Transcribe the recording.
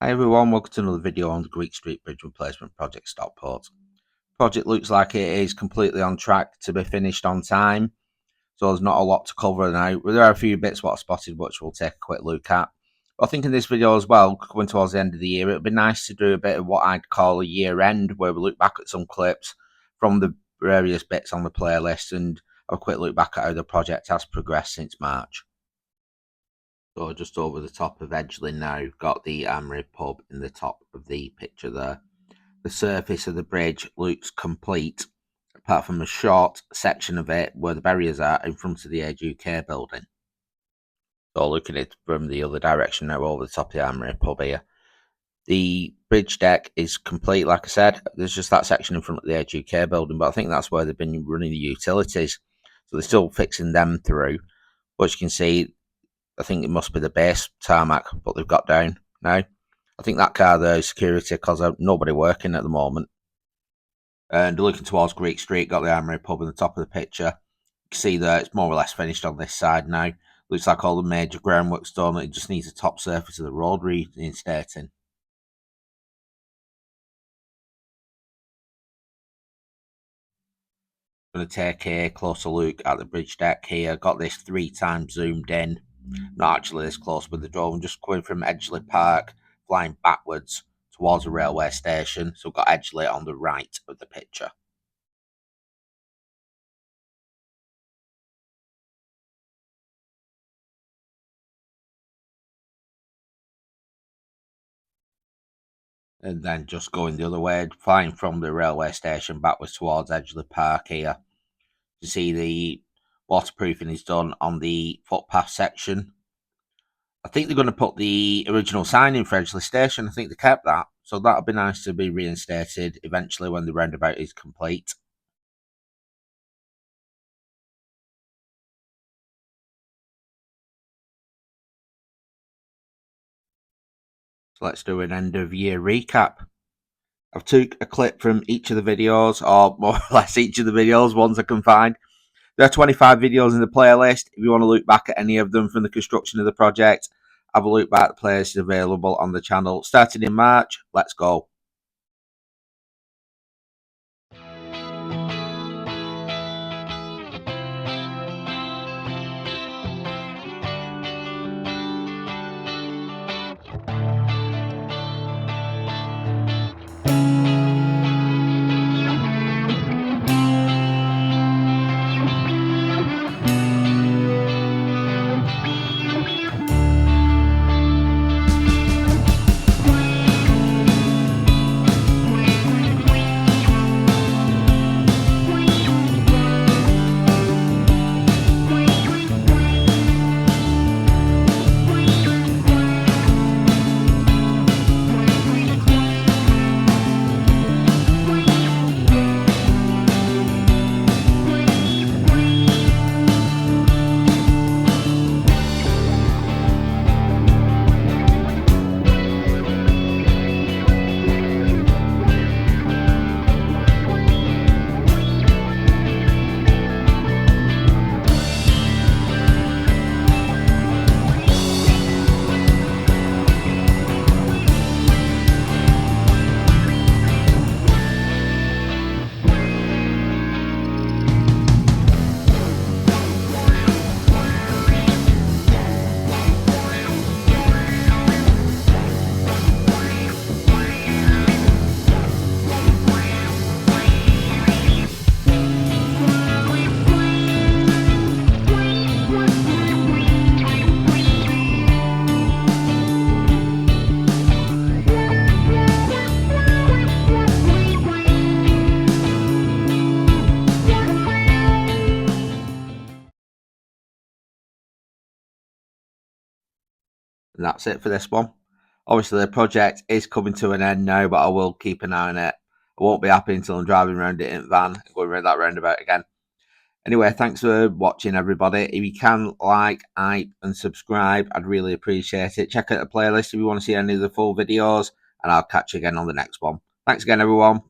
Hi everyone, welcome to another video on the Greek Street Bridge Replacement Project Stockport. Project looks like it is completely on track to be finished on time, so there's not a lot to cover now. There are a few bits what I spotted which we'll take a quick look at. I think in this video as well, coming towards the end of the year, it would be nice to do a bit of what I'd call a year end, where we look back at some clips from the various bits on the playlist and have a quick look back at how the project has progressed since March. So just over the top of Edgeley now, you've got the Armoury pub in the top of the picture there. The surface of the bridge looks complete, apart from a short section of it where the barriers are in front of the Age UK building. So looking at it from the other direction now, over the top of the Armoury pub here. The bridge deck is complete, like I said. There's just that section in front of the Age UK building, but I think that's where they've been running the utilities. So they're still fixing them through. But you can see, I think it must be the base tarmac, but they've got down now. I think that car there is security because nobody working at the moment. And looking towards Greek Street, got the Armoury pub in the top of the picture. You can see that it's more or less finished on this side now. Looks like all the major groundwork's done. It just needs the top surface of the road reinstating. Going to take a closer look at the bridge deck here. Got this 3 times zoomed in. Not actually this close with the drone, just coming from Edgeley Park, flying backwards towards the railway station. So we've got Edgeley on the right of the picture. And then just going the other way, flying from the railway station backwards towards Edgeley Park here. You see the waterproofing is done on the footpath section. I think they're going to put the original sign in for Edgeley Station. I think they kept that. So that'll be nice to be reinstated eventually when the roundabout is complete. So let's do an end of year recap. I've took a clip from each of the videos, or more or less each of the videos, ones I can find. There are 25 videos in the playlist. If you want to look back at any of them from the construction of the project, have a look back. The playlist is available on the channel. Starting in March, let's go. And that's it for this one. Obviously, the project is coming to an end now, but I will keep an eye on it. I won't be happy until I'm driving around it in van and going around that roundabout again. Anyway, thanks for watching, everybody. If you can like, hype, and subscribe, I'd really appreciate it. Check out the playlist if you want to see any of the full videos, and I'll catch you again on the next one. Thanks again, everyone.